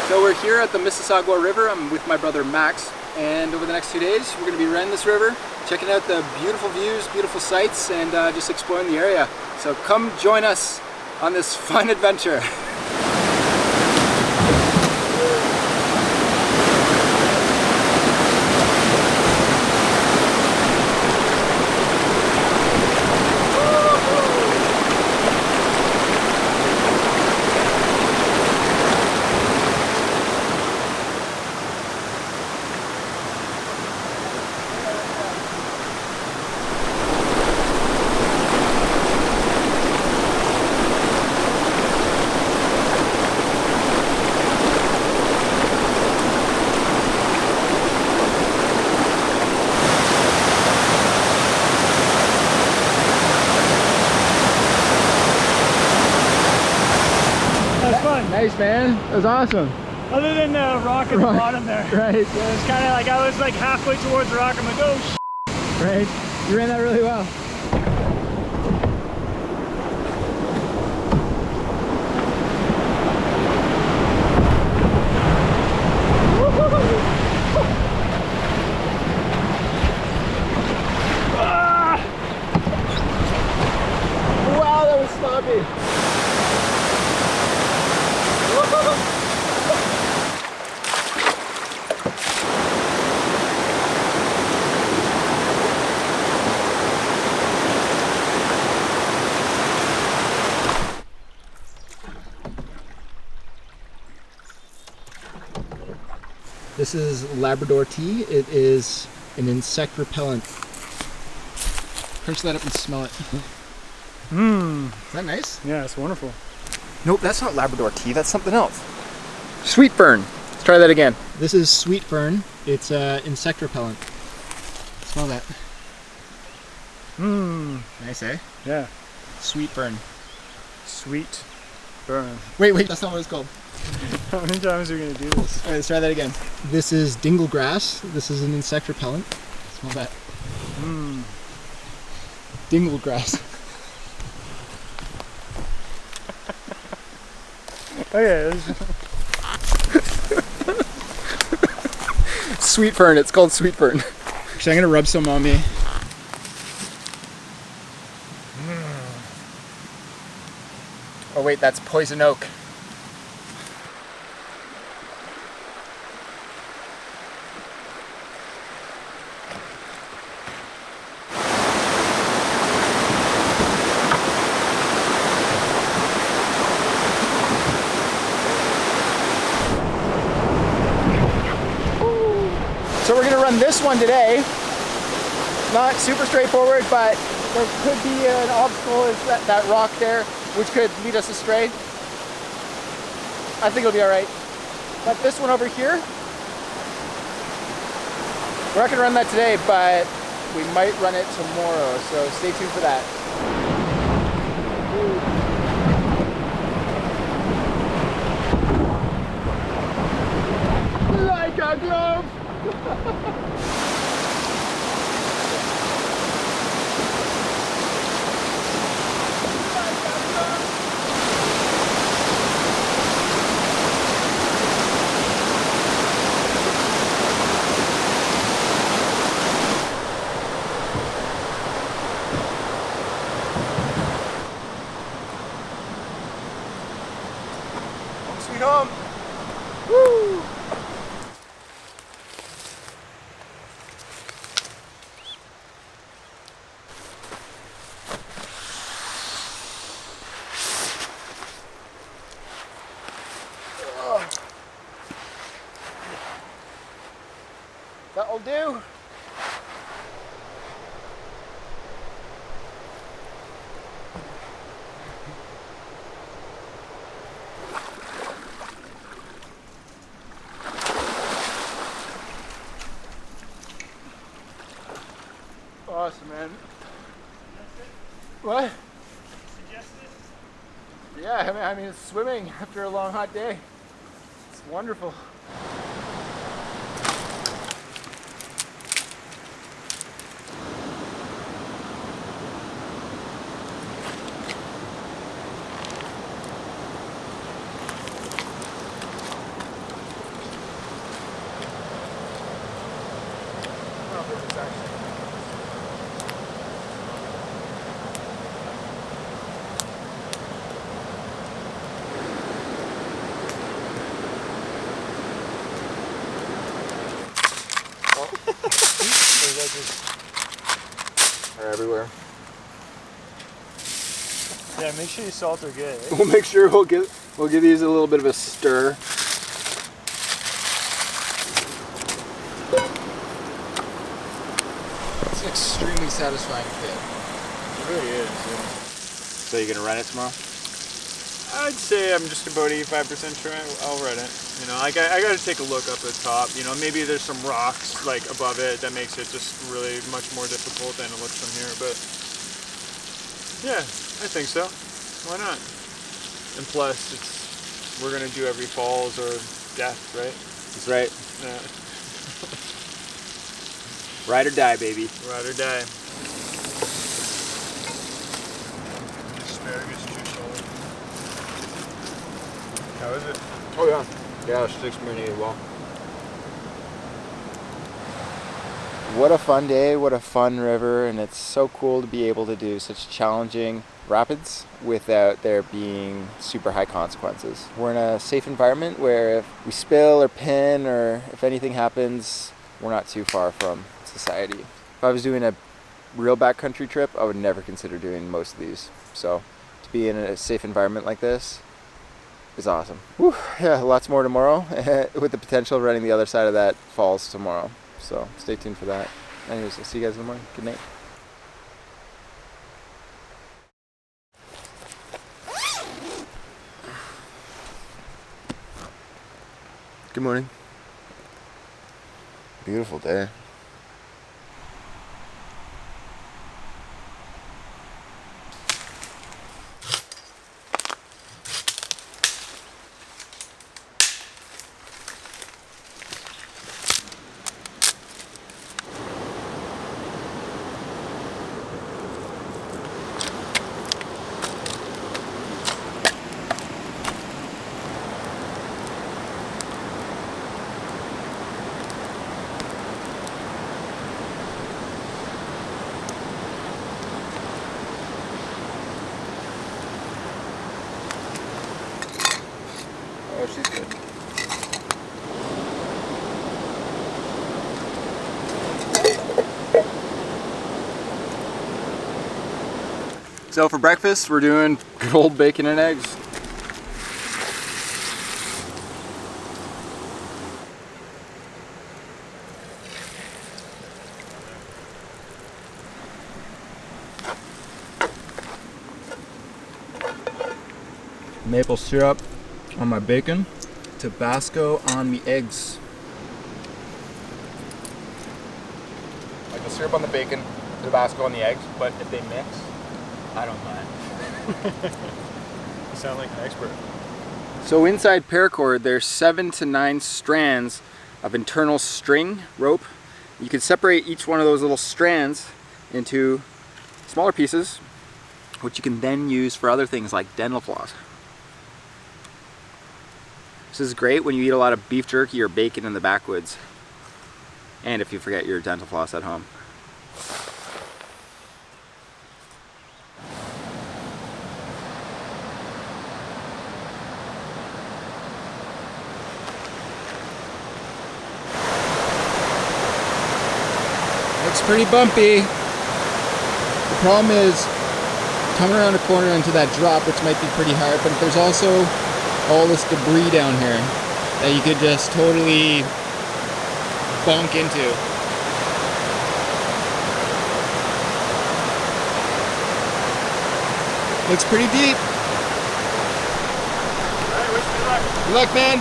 So we're here at the Mississagua River. I'm with my brother Max, and over the next 2 days we're going to be running this river, checking out the beautiful views, beautiful sights, and just exploring the area. So come join us on this fun adventure. Nice, man. That was awesome. Other than the rock at the bottom there. Right. Yeah, it was kind of like, I was like halfway towards the rock. I'm like, oh, right. You ran that really well. Ah! Wow, that was sloppy. This is Labrador tea. It is an insect repellent. Crunch that up and smell it. Mmm. Is that nice? Yeah, it's wonderful. Nope, that's not Labrador tea. That's something else. Sweet fern. Let's try that again. This is sweet fern. It's insect repellent. Smell that. Mmm. Nice, eh? Yeah. Sweet fern. Sweet burn. Wait, that's not what it's called. How many times are we going to do this? All right, let's try that again. This is dingle grass. This is an insect repellent. Smell that. Mmm. Dingle grass. Okay. Sweet fern. It's called sweet fern. Actually, I'm going to rub some on me. Oh wait, that's poison oak. So we're gonna run this one today. Not super straightforward, but there could be an obstacle, is that rock there, which could lead us astray. I think it'll be all right. But this one over here, we're not gonna run that today, but we might run it tomorrow, so stay tuned for that. Like a glove! Home sweet home! Woo! That'll do. Awesome, man. What? Yeah, I mean, it's swimming after a long, hot day. It's wonderful. Or is that just... They're everywhere. Yeah, make sure you salt are good. We'll make sure we'll give these a little bit of a stir. It's an extremely satisfying fit. It really is, yeah. So you're gonna run it tomorrow? I'd say I'm just about 85% sure I'll run it. You know, I got to take a look up at the top. You know, maybe there's some rocks like above it that makes it just really much more difficult than it looks from here. But yeah, I think so. Why not? And plus, we're gonna do every falls or death, right? That's right. Yeah. Ride or die, baby. Ride or die. Asparagus juice solid. How is it? Oh yeah. Yeah, it sticks marinated well. What a fun day, what a fun river, and it's so cool to be able to do such challenging rapids without there being super high consequences. We're in a safe environment where if we spill or pin or if anything happens, we're not too far from society. If I was doing a real backcountry trip, I would never consider doing most of these. So to be in a safe environment like this is awesome. Whew, yeah, lots more tomorrow with the potential of running the other side of that falls tomorrow. So stay tuned for that. Anyways, I'll see you guys in the morning. Good night. Good morning. Beautiful day. Oh, she's good. So for breakfast, we're doing good old bacon and eggs. Maple syrup on my bacon, Tabasco on the eggs. Like the syrup on the bacon, Tabasco on the eggs, but if they mix, I don't mind. You sound like an expert. So inside paracord, there's 7 to 9 strands of internal string rope. You can separate each one of those little strands into smaller pieces, which you can then use for other things like dental floss. This is great when you eat a lot of beef jerky or bacon in the backwoods, and if you forget your dental floss at home. Looks pretty bumpy. The problem is coming around a corner into that drop, which might be pretty hard, but there's also all this debris down here that you could just totally bonk into. Looks pretty deep. Alright, wish me luck. Good luck, man.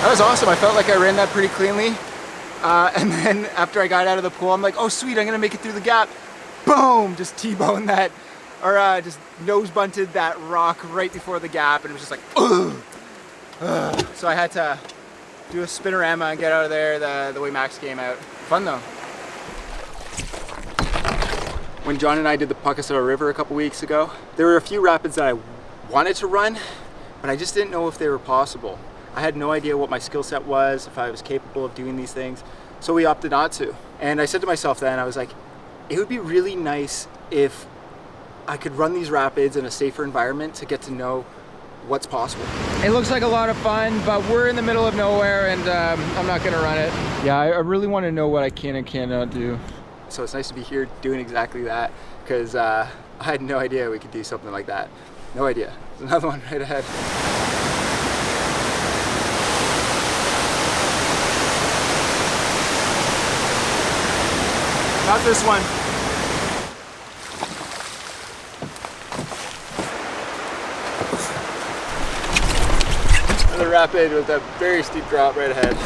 That was awesome. I felt like I ran that pretty cleanly. And then after I got out of the pool, I'm like, oh sweet, I'm gonna make it through the gap. Boom! Just T-boned that, or just nose bunted that rock right before the gap, and it was just like, ugh. So I had to do a spinorama and get out of there the way Max came out. Fun though. when John and I did the Backcountry River a couple weeks ago, there were a few rapids that I wanted to run, but I just didn't know if they were possible. I had no idea what my skill set was, if I was capable of doing these things, so we opted not to. And I said to myself then, I was like, it would be really nice if I could run these rapids in a safer environment to get to know what's possible. It looks like a lot of fun, but we're in the middle of nowhere and I'm not gonna run it. Yeah, I really want to know what I can and cannot do. So it's nice to be here doing exactly that, because I had no idea we could do something like that. No idea. There's another one right ahead. Not this one. Another rapid with a very steep drop right ahead.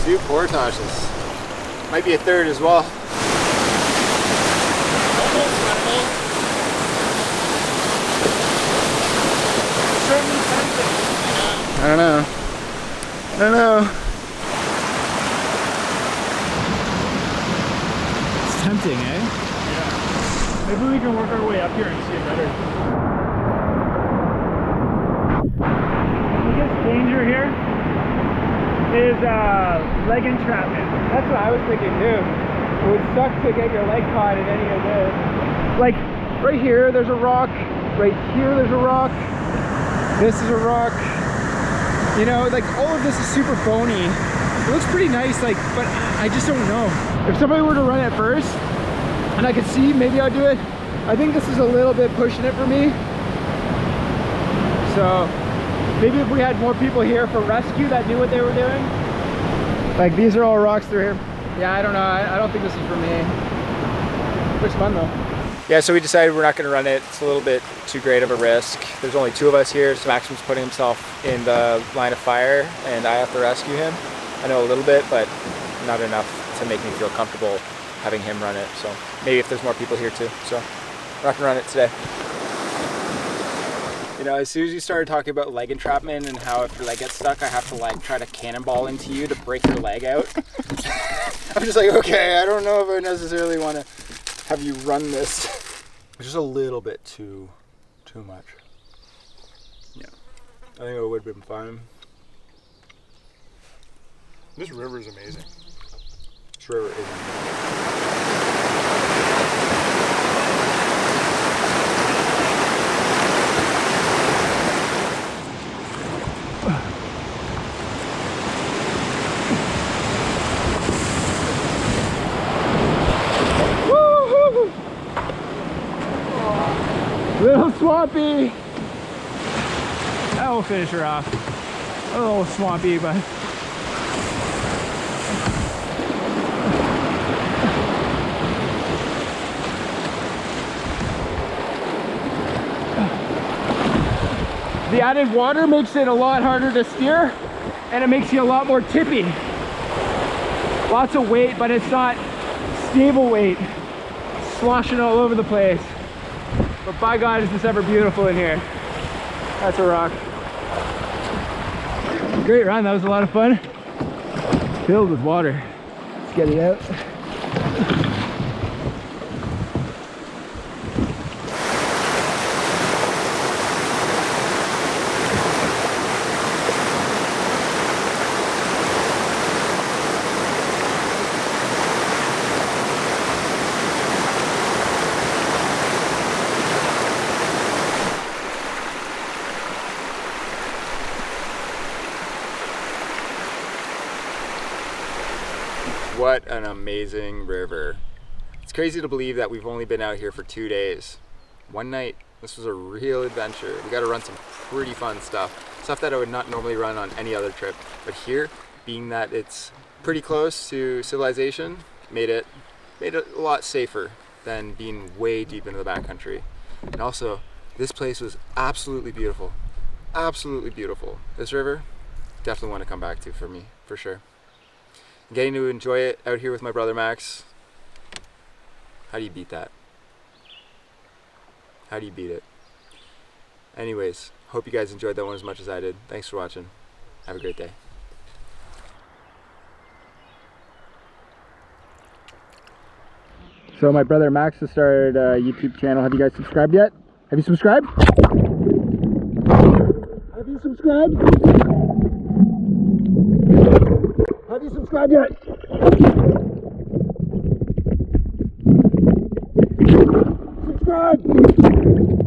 Two portages. Might be a third as well. I don't know. I don't know. It's tempting, eh? Yeah. Maybe we can work our way up here and see it better. The biggest danger here is leg entrapment. That's what I was thinking too. It would suck to get your leg caught in any of this. Like right here, there's a rock. Right here, there's a rock. This is a rock. You know, like all of this is super bony. It looks pretty nice, like, but I just don't know. If somebody were to run it first, and I could see, maybe I'd do it. I think this is a little bit pushing it for me. So maybe if we had more people here for rescue that knew what they were doing. Like these are all rocks through here. Yeah, I don't know. I don't think this is for me. Looks fun though. Yeah, so we decided we're not going to run it. It's a little bit too great of a risk. There's only two of us here, so Maxim's putting himself in the line of fire, and I have to rescue him. I know a little bit, but not enough to make me feel comfortable having him run it. So maybe if there's more people here too. So we're not going to run it today. You know, as soon as you started talking about leg entrapment and how if your leg gets stuck, I have to like try to cannonball into you to break your leg out. I'm just like, okay, I don't know if I necessarily want to have you run this. It's just a little bit too much. Yeah, I think it would have been fine. This river is amazing. This river is amazing. Little swampy. That will finish her off. A little swampy, but the added water makes it a lot harder to steer, and it makes you a lot more tippy. Lots of weight, but it's not stable weight. Sloshing all over the place. But by God, is this ever beautiful in here. That's a rock. Great run, that was a lot of fun. Filled with water. Let's get it out. What an amazing river. It's crazy to believe that we've only been out here for 2 days. One night. This was a real adventure. We got to run some pretty fun stuff. Stuff that I would not normally run on any other trip. But here, being that it's pretty close to civilization, made it a lot safer than being way deep into the backcountry. And also, this place was absolutely beautiful. Absolutely beautiful. This river, definitely want to come back to for me, for sure. Getting to enjoy it out here with my brother Max. How do you beat that? How do you beat it? Anyways, hope you guys enjoyed that one as much as I did. Thanks for watching. Have a great day. So my brother Max has started a YouTube channel. Have you guys subscribed yet? Have you subscribed? Have you subscribed? Have you subscribed yet? Subscribe!